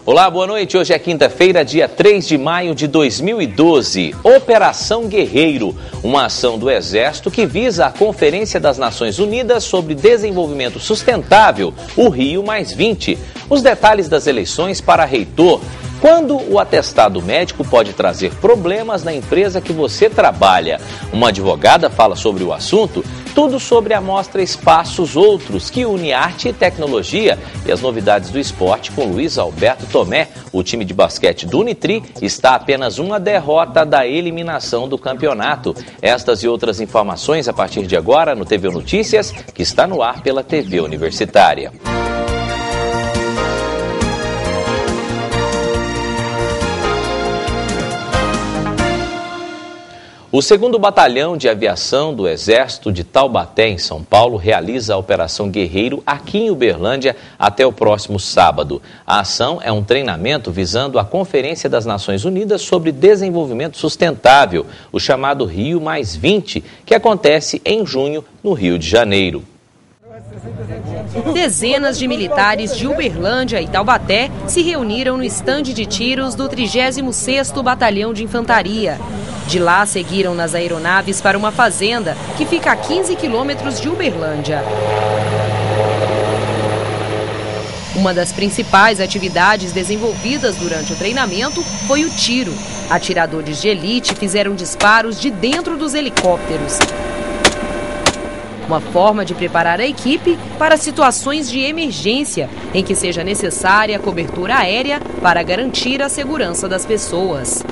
Olá, boa noite. Hoje é quinta-feira, dia 3 de maio de 2012. Operação Guerreiro, uma ação do Exército que visa a Conferência das Nações Unidas sobre Desenvolvimento Sustentável, o Rio+20. Os detalhes das eleições para reitor. Quando o atestado médico pode trazer problemas na empresa que você trabalha? Uma advogada fala sobre o assunto. Tudo sobre a mostra Espaços Outros, que une arte e tecnologia, e as novidades do esporte com Luiz Alberto Tomé. O time de basquete do Unitri está a apenas uma derrota da eliminação do campeonato. Estas e outras informações a partir de agora no TV Notícias, que está no ar pela TV Universitária. O 2º Batalhão de Aviação do Exército de Taubaté, em São Paulo, realiza a Operação Guerreiro aqui em Uberlândia até o próximo sábado. A ação é um treinamento visando a Conferência das Nações Unidas sobre Desenvolvimento Sustentável, o chamado Rio+20, que acontece em junho no Rio de Janeiro. Dezenas de militares de Uberlândia e Taubaté se reuniram no estande de tiros do 36º Batalhão de Infantaria. De lá, seguiram nas aeronaves para uma fazenda que fica a 15 quilômetros de Uberlândia. Uma das principais atividades desenvolvidas durante o treinamento foi o tiro. Atiradores de elite fizeram disparos de dentro dos helicópteros. Uma forma de preparar a equipe para situações de emergência, em que seja necessária a cobertura aérea para garantir a segurança das pessoas.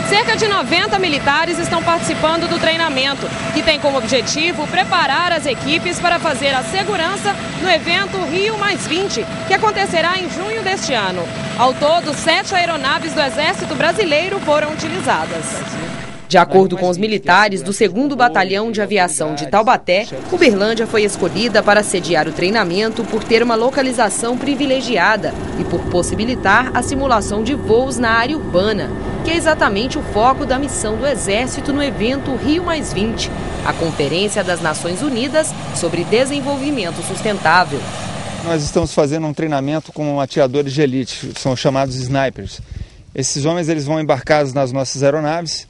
Cerca de 90 militares estão participando do treinamento, que tem como objetivo preparar as equipes para fazer a segurança no evento Rio+20, que acontecerá em junho deste ano. Ao todo, 7 aeronaves do Exército Brasileiro foram utilizadas. De acordo com os militares do 2º Batalhão de Aviação de Taubaté, Uberlândia foi escolhida para sediar o treinamento por ter uma localização privilegiada e por possibilitar a simulação de voos na área urbana, que é exatamente o foco da missão do Exército no evento Rio+20, a Conferência das Nações Unidas sobre Desenvolvimento Sustentável. Nós estamos fazendo um treinamento com atiradores de elite, são chamados snipers. Esses homens eles vão embarcados nas nossas aeronaves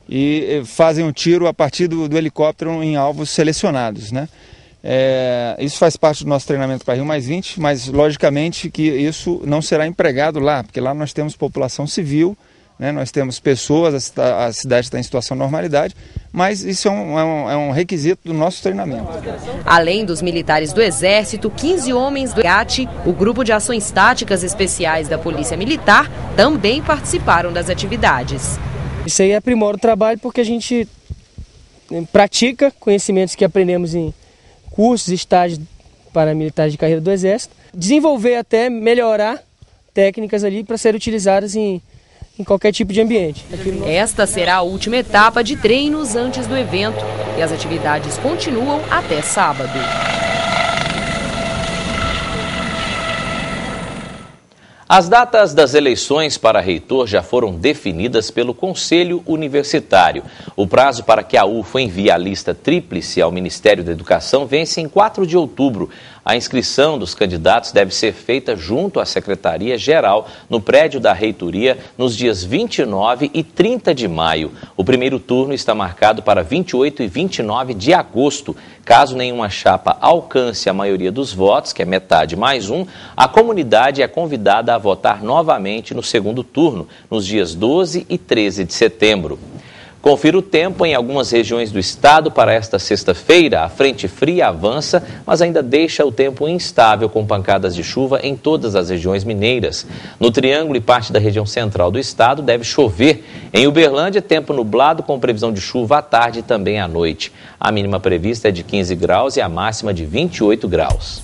e fazem um tiro a partir do helicóptero em alvos selecionados, né? Isso faz parte do nosso treinamento para Rio+20, mas logicamente que isso não será empregado lá, porque lá nós temos população civil, né? Nós temos pessoas, a cidade está em situação de normalidade, mas isso é um requisito do nosso treinamento. Além dos militares do Exército, 15 homens do GAT, o Grupo de Ações Táticas Especiais da Polícia Militar, também participaram das atividades. Isso aí aprimora o trabalho porque a gente pratica conhecimentos que aprendemos em cursos e estágios paramilitares de carreira do Exército, desenvolver até melhorar técnicas ali para serem utilizadas em qualquer tipo de ambiente. Esta será a última etapa de treinos antes do evento e as atividades continuam até sábado. As datas das eleições para reitor já foram definidas pelo Conselho Universitário. O prazo para que a UFA envie a lista tríplice ao Ministério da Educação vence em 4 de outubro. A inscrição dos candidatos deve ser feita junto à Secretaria-Geral, no prédio da reitoria, nos dias 29 e 30 de maio. O primeiro turno está marcado para 28 e 29 de agosto. Caso nenhuma chapa alcance a maioria dos votos, que é metade mais um, a comunidade é convidada a votar novamente no segundo turno, nos dias 12 e 13 de setembro. Confira o tempo em algumas regiões do estado para esta sexta-feira. A frente fria avança, mas ainda deixa o tempo instável com pancadas de chuva em todas as regiões mineiras. No Triângulo e parte da região central do estado deve chover. Em Uberlândia, tempo nublado com previsão de chuva à tarde e também à noite. A mínima prevista é de 15 graus e a máxima de 28 graus.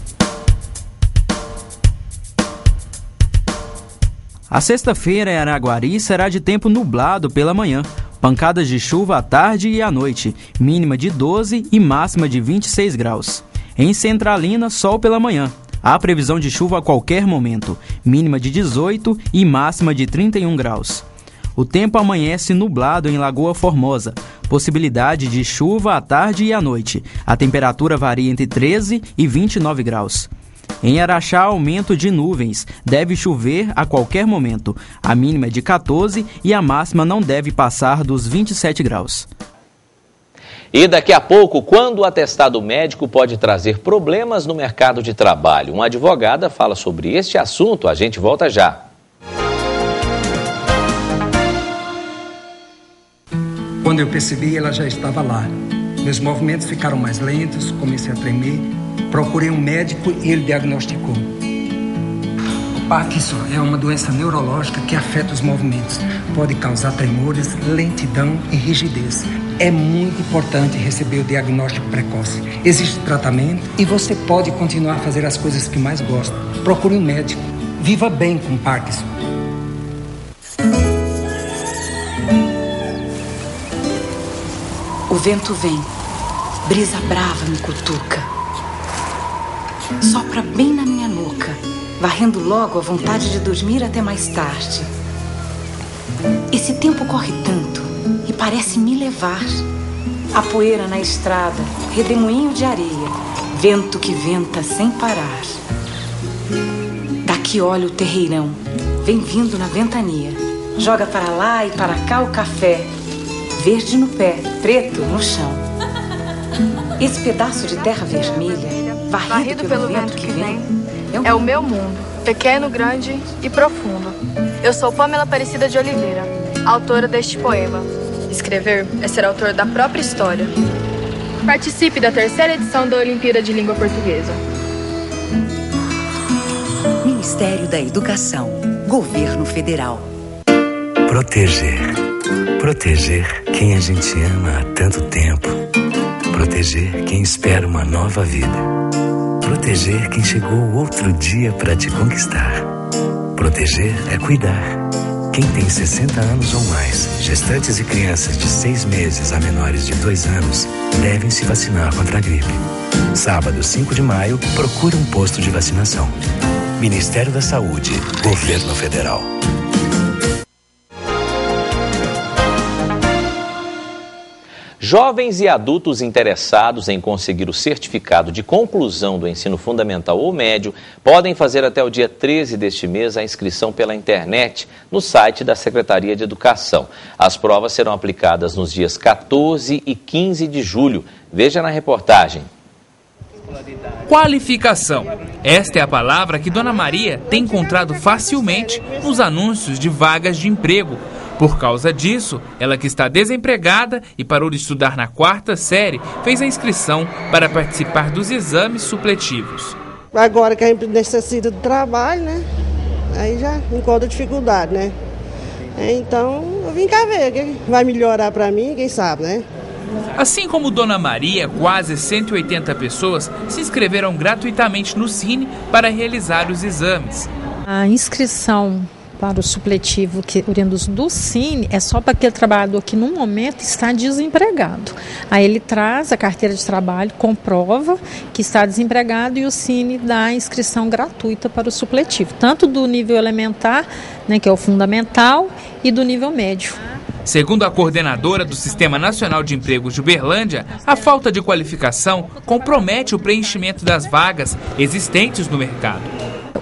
A sexta-feira em Araguari será de tempo nublado pela manhã. Pancadas de chuva à tarde e à noite, mínima de 12 e máxima de 26 graus. Em Centralina, sol pela manhã. Há previsão de chuva a qualquer momento, mínima de 18 e máxima de 31 graus. O tempo amanhece nublado em Lagoa Formosa, possibilidade de chuva à tarde e à noite. A temperatura varia entre 13 e 29 graus. Em Araxá, aumento de nuvens. Deve chover a qualquer momento. A mínima é de 14 e a máxima não deve passar dos 27 graus. E daqui a pouco, quando o atestado médico pode trazer problemas no mercado de trabalho? Uma advogada fala sobre este assunto. A gente volta já. Quando eu percebi, ela já estava lá. Meus movimentos ficaram mais lentos, comecei a tremer. Procurei um médico e ele diagnosticou. O Parkinson é uma doença neurológica que afeta os movimentos. Pode causar tremores, lentidão e rigidez. É muito importante receber o diagnóstico precoce. Existe tratamento e você pode continuar a fazer as coisas que mais gosta. Procure um médico. Viva bem com Parkinson. O vento vem, brisa brava me cutuca, sopra bem na minha nuca, varrendo logo a vontade de dormir até mais tarde. Esse tempo corre tanto e parece me levar. A poeira na estrada, redemoinho de areia, vento que venta sem parar. Daqui olha o terreirão, vem vindo na ventania, joga para lá e para cá o café. Verde no pé, preto no chão. Esse pedaço de terra vermelha, varrido pelo vento que vem, é o meu mundo, pequeno, grande e profundo. Eu sou Pamela Aparecida de Oliveira, autora deste poema. Escrever é ser autor da própria história. Participe da 3ª edição da Olimpíada de Língua Portuguesa. Ministério da Educação, Governo Federal. Proteger. Proteger quem a gente ama há tanto tempo. Proteger quem espera uma nova vida. Proteger quem chegou outro dia para te conquistar. Proteger é cuidar. Quem tem 60 anos ou mais, gestantes e crianças de 6 meses a menores de 2 anos, devem se vacinar contra a gripe. Sábado, 5 de maio, procure um posto de vacinação. Ministério da Saúde, Governo Federal. Jovens e adultos interessados em conseguir o certificado de conclusão do ensino fundamental ou médio podem fazer até o dia 13 deste mês a inscrição pela internet no site da Secretaria de Educação. As provas serão aplicadas nos dias 14 e 15 de julho. Veja na reportagem. Qualificação. Esta é a palavra que Dona Maria tem encontrado facilmente nos anúncios de vagas de emprego. Por causa disso, ela que está desempregada e parou de estudar na 4ª série, fez a inscrição para participar dos exames supletivos. Agora que a gente necessita do trabalho, né? Aí já encontra dificuldade, né? Então, eu vim cá ver, que vai melhorar para mim, quem sabe, né? Assim como Dona Maria, quase 180 pessoas se inscreveram gratuitamente no Cine para realizar os exames. A inscrição para o supletivo que oriundos do Cine é só para aquele trabalhador que no momento está desempregado. Aí ele traz a carteira de trabalho, comprova que está desempregado e o Cine dá a inscrição gratuita para o supletivo, tanto do nível elementar, né, que é o fundamental, e do nível médio. Segundo a coordenadora do Sistema Nacional de Empregos de Uberlândia, a falta de qualificação compromete o preenchimento das vagas existentes no mercado.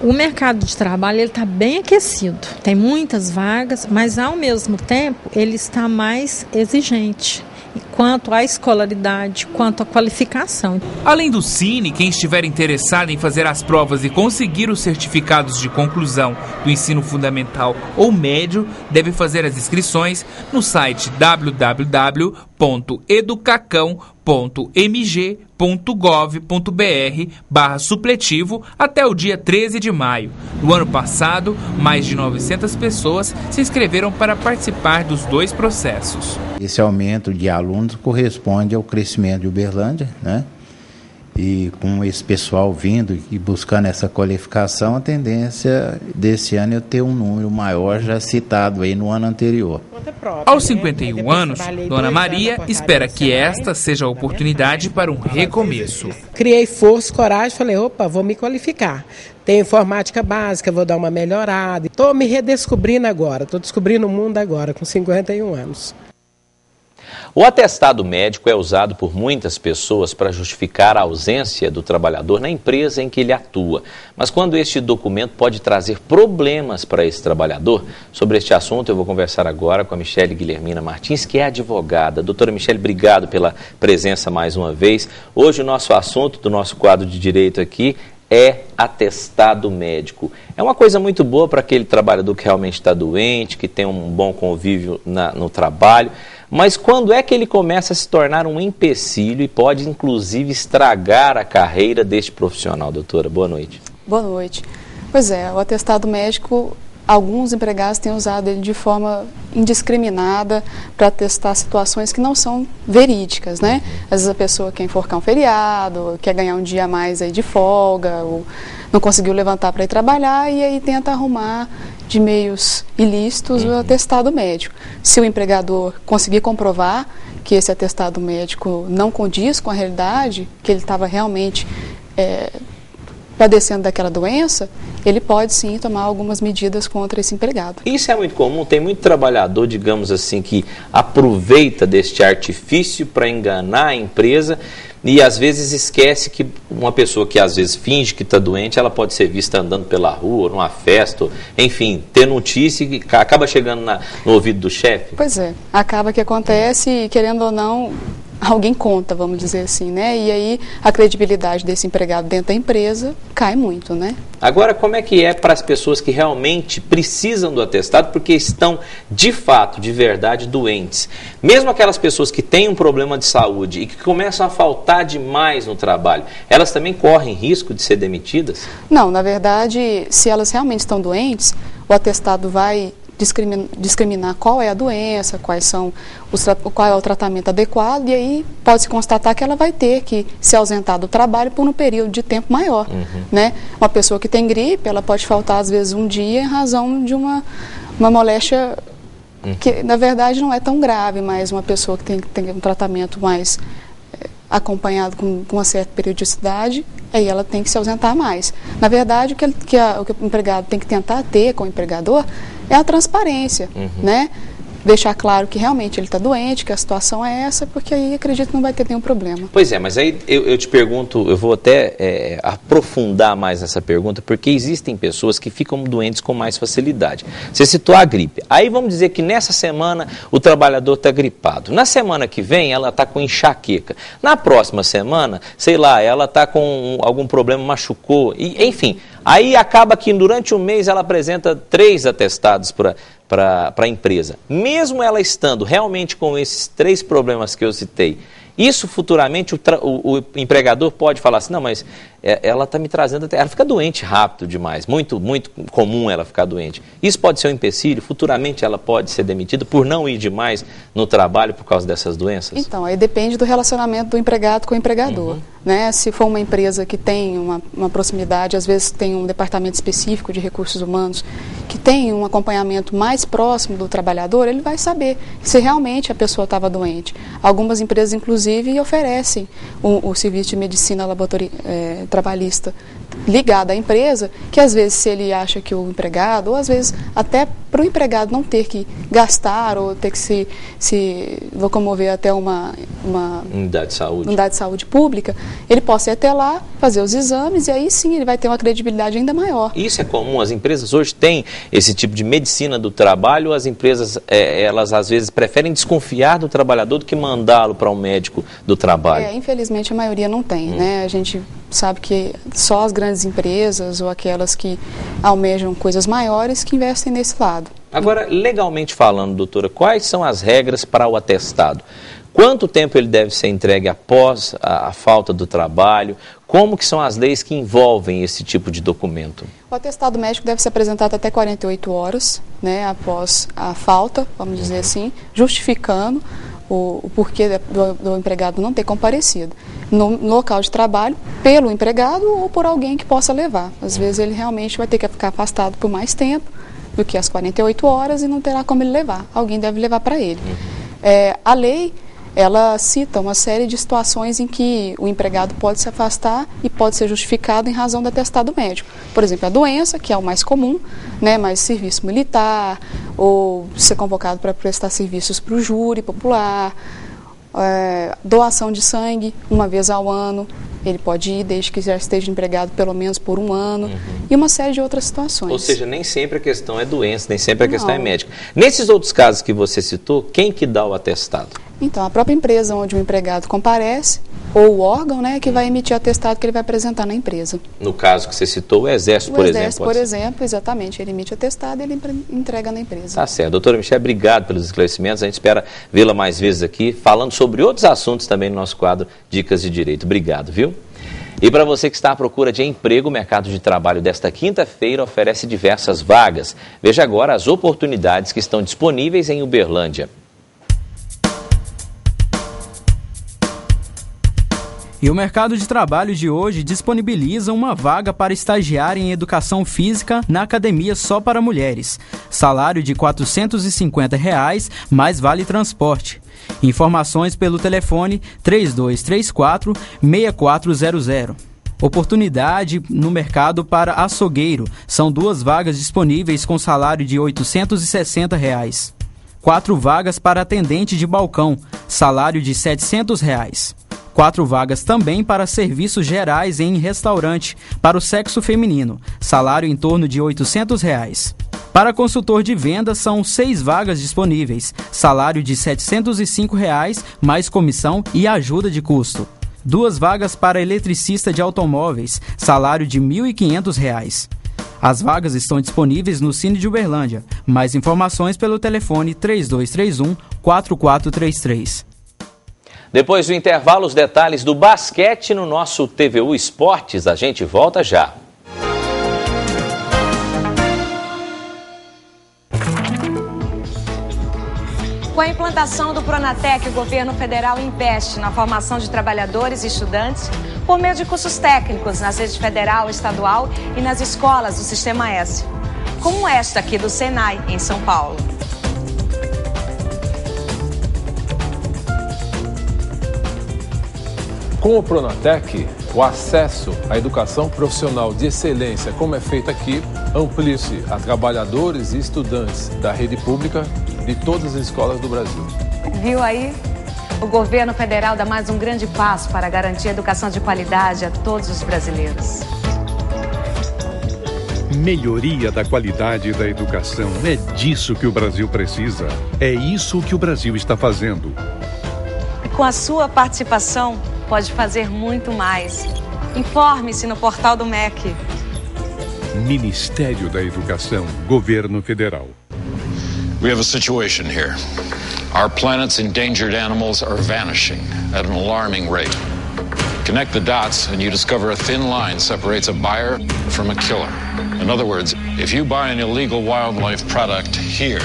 O mercado de trabalho está bem aquecido, tem muitas vagas, mas ao mesmo tempo ele está mais exigente quanto à escolaridade, quanto à qualificação. Além do Cine, quem estiver interessado em fazer as provas e conseguir os certificados de conclusão do ensino fundamental ou médio, deve fazer as inscrições no site www.educacão.mg.gov.br/supletivo até o dia 13 de maio. No ano passado, mais de 900 pessoas se inscreveram para participar dos 2 processos. Esse aumento de alunos corresponde ao crescimento de Uberlândia, né? E com esse pessoal vindo e buscando essa qualificação, a tendência desse ano é ter um número maior já citado aí no ano anterior. Aos 51 anos, Dona Maria espera que esta seja a oportunidade para um recomeço. Criei força, coragem, falei, opa, vou me qualificar. Tenho informática básica, vou dar uma melhorada. Estou me redescobrindo agora, estou descobrindo o mundo agora, com 51 anos. O atestado médico é usado por muitas pessoas para justificar a ausência do trabalhador na empresa em que ele atua. Mas quando este documento pode trazer problemas para esse trabalhador, sobre este assunto eu vou conversar agora com a Michele Guilhermina Martins, que é advogada. Doutora Michele, obrigado pela presença mais uma vez. Hoje o nosso assunto do nosso quadro de direito aqui é atestado médico. É uma coisa muito boa para aquele trabalhador que realmente está doente, que tem um bom convívio no trabalho, mas quando é que ele começa a se tornar um empecilho e pode, inclusive, estragar a carreira deste profissional, doutora? Boa noite. Boa noite. Pois é, o atestado médico, alguns empregados têm usado ele de forma indiscriminada para atestar situações que não são verídicas, né? Às vezes a pessoa quer enforcar um feriado, quer ganhar um dia a mais aí de folga, ou não conseguiu levantar para ir trabalhar e aí tenta arrumar de meios ilícitos o atestado médico. Se o empregador conseguir comprovar que esse atestado médico não condiz com a realidade, que ele estava realmente padecendo daquela doença, ele pode sim tomar algumas medidas contra esse empregado. Isso é muito comum, tem muito trabalhador, digamos assim, que aproveita deste artifício para enganar a empresa e às vezes esquece que uma pessoa que às vezes finge que está doente, ela pode ser vista andando pela rua, numa festa, enfim, ter notícia e acaba chegando no ouvido do chefe. Pois é, acaba que acontece e, querendo ou não, alguém conta, vamos dizer assim, né? E aí a credibilidade desse empregado dentro da empresa cai muito, né? Agora, como é que é para as pessoas que realmente precisam do atestado porque estão, de fato, de verdade, doentes? Mesmo aquelas pessoas que têm um problema de saúde e que começam a faltar demais no trabalho, elas também correm risco de ser demitidas? Não, na verdade, se elas realmente estão doentes, o atestado vai discriminar qual é a doença, qual é o tratamento adequado, e aí pode-se constatar que ela vai ter que se ausentar do trabalho por um período de tempo maior. Né? Uma pessoa que tem gripe, ela pode faltar às vezes um dia em razão de uma moléstia que na verdade não é tão grave, mas uma pessoa que tem um tratamento mais acompanhado com uma certa periodicidade, aí ela tem que se ausentar mais. Na verdade, o que o empregado tem que tentar ter com o empregador é a transparência, né? Deixar claro que realmente ele está doente, que a situação é essa, porque aí acredito que não vai ter nenhum problema. Pois é, mas aí eu te pergunto, eu vou até aprofundar mais nessa pergunta, porque existem pessoas que ficam doentes com mais facilidade. Você citou a gripe. Aí vamos dizer que nessa semana o trabalhador está gripado. Na semana que vem ela está com enxaqueca. Na próxima semana, sei lá, ela está com algum problema, machucou, e, enfim. Aí acaba que durante um mês ela apresenta 3 atestados para a empresa. Mesmo ela estando realmente com esses 3 problemas que eu citei, isso futuramente o empregador pode falar assim, não, mas ela está me trazendo, ela fica doente rápido demais, muito comum ela ficar doente. Isso pode ser um empecilho, futuramente ela pode ser demitida por não ir demais no trabalho por causa dessas doenças? Então, aí depende do relacionamento do empregado com o empregador. Né? Se for uma empresa que tem uma proximidade, às vezes tem um departamento específico de recursos humanos, que tem um acompanhamento mais próximo do trabalhador, ele vai saber se realmente a pessoa estava doente. Algumas empresas, inclusive, oferecem o serviço de medicina trabalhista ligado à empresa, que às vezes se ele acha que o empregado, ou às vezes até para o empregado não ter que gastar ou ter que se locomover até uma unidade de saúde pública, ele possa ir até lá, fazer os exames e aí sim ele vai ter uma credibilidade ainda maior. Isso é comum? As empresas hoje têm esse tipo de medicina do trabalho, as empresas, elas às vezes preferem desconfiar do trabalhador do que mandá-lo para um médico do trabalho? Infelizmente a maioria não tem, né? A gente sabe que só as grandes empresas ou aquelas que almejam coisas maiores que investem nesse lado. Agora, legalmente falando, doutora, quais são as regras para o atestado? Quanto tempo ele deve ser entregue após a falta do trabalho? Como que são as leis que envolvem esse tipo de documento? O atestado médico deve ser apresentado até 48 horas, né, após a falta, vamos dizer assim, justificando o porquê do empregado não ter comparecido no local de trabalho pelo empregado ou por alguém que possa levar. Às vezes ele realmente vai ter que ficar afastado por mais tempo do que as 48 horas e não terá como ele levar. Alguém deve levar para ele. A lei ela cita uma série de situações em que o empregado pode se afastar e pode ser justificado em razão do atestado médico. Por exemplo, a doença, que é o mais comum, né, mas serviço militar, ou ser convocado para prestar serviços para o júri popular, doação de sangue uma vez ao ano, ele pode ir desde que já esteja empregado pelo menos por um ano, e uma série de outras situações. Ou seja, nem sempre a questão é doença, nem sempre a questão é médica. Nesses outros casos que você citou, quem que dá o atestado? Então, a própria empresa onde o empregado comparece, ou o órgão, né, que vai emitir o atestado que ele vai apresentar na empresa. No caso que você citou, o Exército, por exemplo. O Exército, por exemplo, exatamente, ele emite o atestado e ele entrega na empresa. Tá certo. Doutora Michele, obrigado pelos esclarecimentos. A gente espera vê-la mais vezes aqui, falando sobre outros assuntos também no nosso quadro Dicas de Direito. Obrigado, viu? E para você que está à procura de emprego, o mercado de trabalho desta quinta-feira oferece diversas vagas. Veja agora as oportunidades que estão disponíveis em Uberlândia. E o mercado de trabalho de hoje disponibiliza uma vaga para estagiário em educação física na academia só para mulheres. Salário de R$ 450, mais vale transporte. Informações pelo telefone 3234-6400. Oportunidade no mercado para açougueiro. São 2 vagas disponíveis com salário de R$ 860. 4 vagas para atendente de balcão. Salário de R$ 700. 4 vagas também para serviços gerais em restaurante, para o sexo feminino, salário em torno de R$ 800. Para consultor de vendas, são 6 vagas disponíveis, salário de R$ 705, mais comissão e ajuda de custo. 2 vagas para eletricista de automóveis, salário de R$ 1.500. As vagas estão disponíveis no Cine de Uberlândia. Mais informações pelo telefone 3231-4433. Depois do intervalo, os detalhes do basquete no nosso TVU Esportes. A gente volta já. Com a implantação do Pronatec, o governo federal investe na formação de trabalhadores e estudantes por meio de cursos técnicos nas redes federal, estadual e nas escolas do Sistema S, como esta aqui do Senai, em São Paulo. Com o Pronatec, o acesso à educação profissional de excelência, como é feito aqui, amplia-se a trabalhadores e estudantes da rede pública de todas as escolas do Brasil. Viu aí? O governo federal dá mais um grande passo para garantir a educação de qualidade a todos os brasileiros. Melhoria da qualidade da educação. É disso que o Brasil precisa. É isso que o Brasil está fazendo. Com a sua participação, pode fazer muito mais. Informe-se no portal do MEC. Ministério da Educação, Governo Federal. We have a situation here. Our planet's endangered animals are vanishing at an alarming rate. Connect the dots and you discover a thin line separates a buyer from a killer. In other words, if you buy an illegal wildlife product here,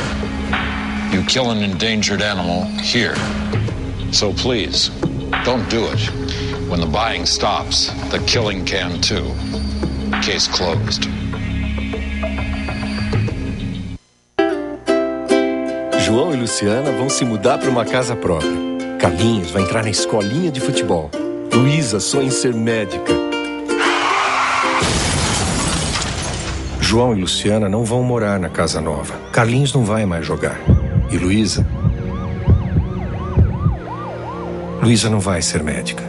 you kill an endangered animal here. So please, don't do it. When the buying stops, the killing can too. Case closed. João e Luciana vão se mudar para uma casa própria. Carlinhos vai entrar na escolinha de futebol. Luísa sonha em ser médica. João e Luciana não vão morar na casa nova. Carlinhos não vai mais jogar. E Luísa não vai ser médica.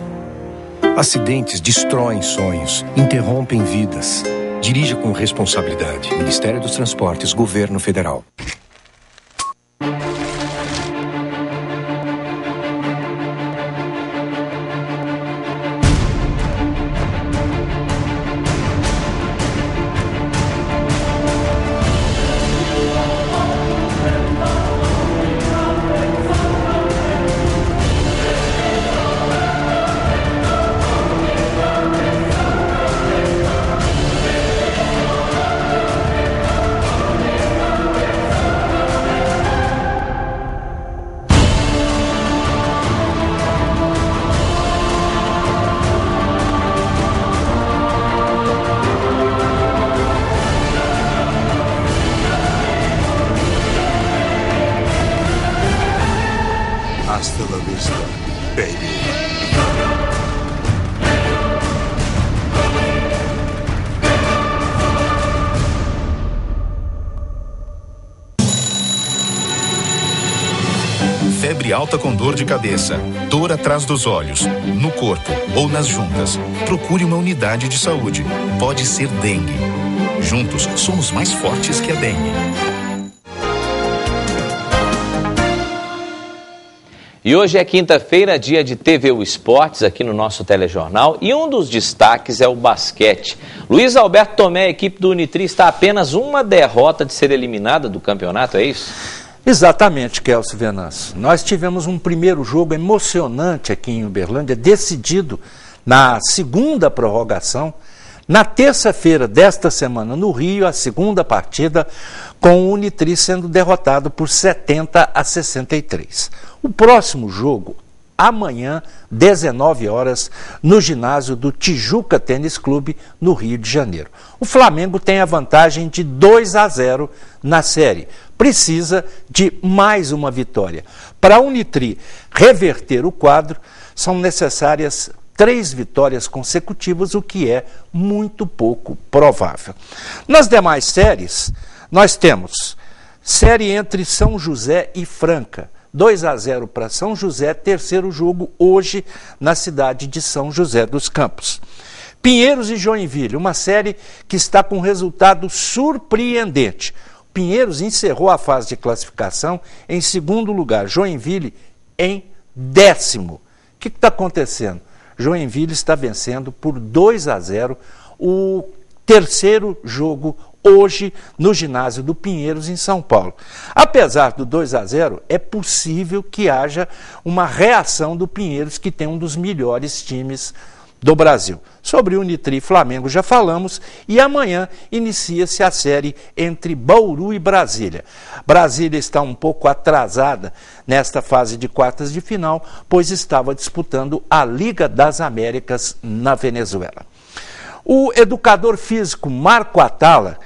Acidentes destroem sonhos, interrompem vidas. Dirija com responsabilidade. Ministério dos Transportes, Governo Federal. alta com dor de cabeça, dor atrás dos olhos, no corpo ou nas juntas, procure uma unidade de saúde. Pode ser dengue. Juntos, somos mais fortes que a dengue. E hoje é quinta-feira, dia de TVU Esportes aqui no nosso telejornal, e um dos destaques é o basquete. Luiz Alberto Tomé, a equipe do Unitri, está a apenas uma derrota de ser eliminada do campeonato, é isso? Exatamente, Kelso Venâncio. Nós tivemos um primeiro jogo emocionante aqui em Uberlândia, decidido na segunda prorrogação. Na terça-feira desta semana, no Rio, a segunda partida, com o Unitri sendo derrotado por 70-63. O próximo jogo, amanhã, 19 horas, no ginásio do Tijuca Tênis Clube, no Rio de Janeiro. O Flamengo tem a vantagem de 2-0 na série. Precisa de mais uma vitória. Para a Unitri reverter o quadro, são necessárias 3 vitórias consecutivas, o que é muito pouco provável. Nas demais séries, nós temos série entre São José e Franca. 2-0 para São José, terceiro jogo hoje na cidade de São José dos Campos. Pinheiros e Joinville, uma série que está com resultado surpreendente. Pinheiros encerrou a fase de classificação em segundo lugar, Joinville em 10º. O que está acontecendo? Joinville está vencendo por 2-0 o terceiro jogo hoje no ginásio do Pinheiros, em São Paulo. Apesar do 2-0, é possível que haja uma reação do Pinheiros, que tem um dos melhores times do Brasil. Sobre Unitri e Flamengo já falamos, e amanhã inicia-se a série entre Bauru e Brasília. Brasília está um pouco atrasada nesta fase de quartas de final, pois estava disputando a Liga das Américas na Venezuela. O educador físico Marco Atala,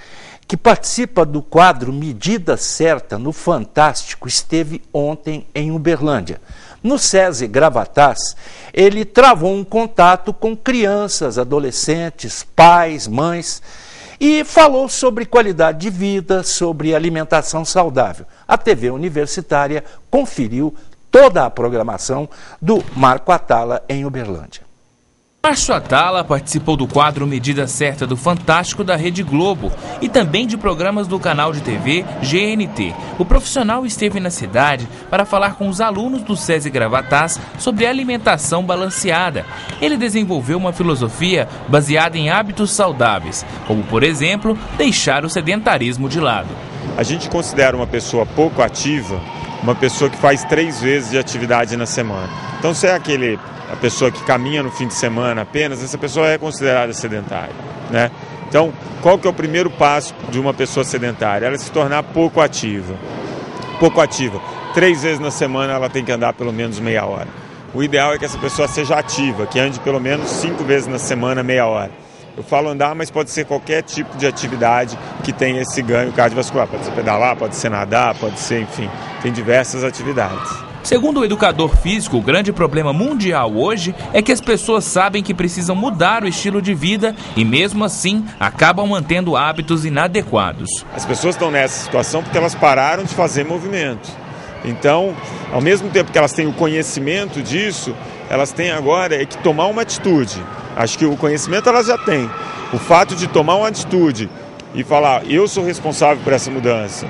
que participa do quadro Medida Certa no Fantástico, esteve ontem em Uberlândia. No SESI Gravatás, ele travou um contato com crianças, adolescentes, pais, mães, e falou sobre qualidade de vida, sobre alimentação saudável. A TV Universitária conferiu toda a programação do Marco Atala em Uberlândia. Márcio Atala participou do quadro Medida Certa do Fantástico da Rede Globo e também de programas do canal de TV GNT. O profissional esteve na cidade para falar com os alunos do SESI Gravatás sobre alimentação balanceada. Ele desenvolveu uma filosofia baseada em hábitos saudáveis, como, por exemplo, deixar o sedentarismo de lado. A gente considera uma pessoa pouco ativa uma pessoa que faz 3 vezes de atividade na semana. Então, se é a pessoa que caminha no fim de semana apenas, essa pessoa é considerada sedentária, né? Então, qual que é o primeiro passo de uma pessoa sedentária? Ela se tornar pouco ativa. Pouco ativa. 3 vezes na semana ela tem que andar pelo menos meia hora. O ideal é que essa pessoa seja ativa, que ande pelo menos 5 vezes na semana, meia hora. Eu falo andar, mas pode ser qualquer tipo de atividade que tenha esse ganho cardiovascular. Pode ser pedalar, pode ser nadar, pode ser, enfim, tem diversas atividades. Segundo o educador físico, o grande problema mundial hoje é que as pessoas sabem que precisam mudar o estilo de vida e, mesmo assim, acabam mantendo hábitos inadequados. As pessoas estão nessa situação porque elas pararam de fazer movimento. Então, ao mesmo tempo que elas têm o conhecimento disso, elas têm agora que tomar uma atitude. Acho que o conhecimento elas já têm. O fato de tomar uma atitude e falar, eu sou responsável por essa mudança,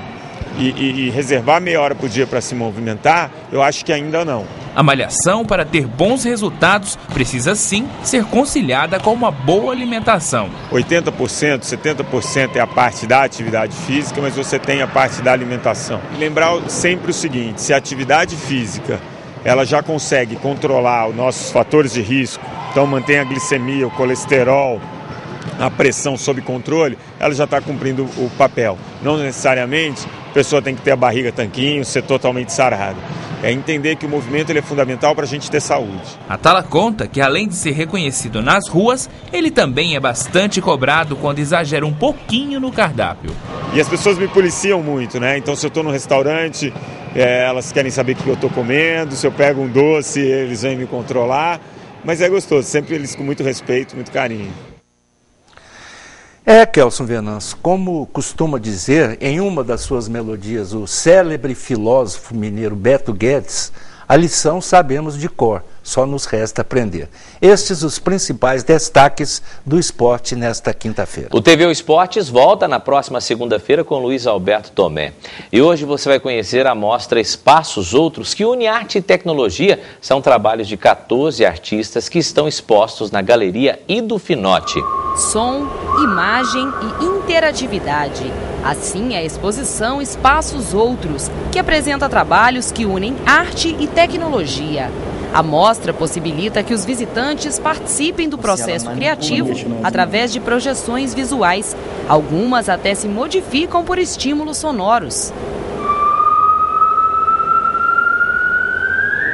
e reservar meia hora por dia para se movimentar, eu acho que ainda não. A malhação, para ter bons resultados, precisa sim ser conciliada com uma boa alimentação. 80%, 70% é a parte da atividade física, mas você tem a parte da alimentação. E lembrar sempre o seguinte, se a atividade física ela já consegue controlar os nossos fatores de risco, então mantém a glicemia, o colesterol, a pressão sob controle, ela já está cumprindo o papel. Não necessariamente a pessoa tem que ter a barriga tanquinho, ser totalmente sarada. É entender que o movimento ele é fundamental para a gente ter saúde. Atala conta que, além de ser reconhecido nas ruas, ele também é bastante cobrado quando exagera um pouquinho no cardápio. E as pessoas me policiam muito, né? Então, se eu estou no restaurante, elas querem saber o que eu estou comendo, se eu pego um doce, eles vêm me controlar. Mas é gostoso, sempre eles com muito respeito, muito carinho. Kelson Venâncio, como costuma dizer em uma das suas melodias o célebre filósofo mineiro Beto Guedes, A lição sabemos de cor, só nos resta aprender. Estes os principais destaques do esporte nesta quinta-feira. O TV Esportes volta na próxima segunda-feira com Luiz Alberto Tomé. E hoje você vai conhecer a mostra Espaços Outros, que une arte e tecnologia. São trabalhos de 14 artistas que estão expostos na Galeria Ido Finotti. Som, imagem e interatividade. Assim é a exposição Espaços Outros, que apresenta trabalhos que unem arte e tecnologia. A mostra possibilita que os visitantes participem do processo criativo através de projeções visuais. Algumas até se modificam por estímulos sonoros.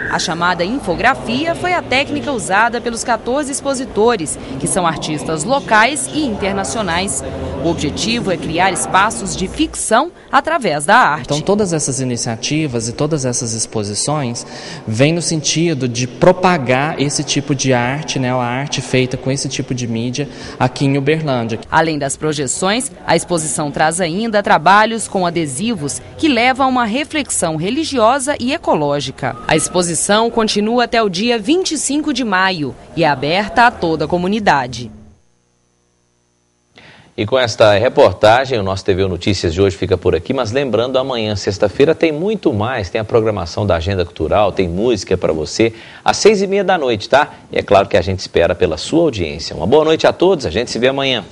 A chamada infografia foi a técnica usada pelos 14 expositores, que são artistas locais e internacionais. O objetivo é criar espaços de ficção através da arte. Então, todas essas iniciativas e todas essas exposições vêm no sentido de propagar esse tipo de arte, né, a arte feita com esse tipo de mídia aqui em Uberlândia. Além das projeções, a exposição traz ainda trabalhos com adesivos que levam a uma reflexão religiosa e ecológica. A exposição continua até o dia 25 de maio e é aberta a toda a comunidade. E com esta reportagem, o nosso TV Notícias de hoje fica por aqui, mas lembrando, amanhã, sexta-feira, tem muito mais, tem a programação da Agenda Cultural, tem música para você, às 6h30 da noite, tá? E é claro que a gente espera pela sua audiência. Uma boa noite a todos, a gente se vê amanhã.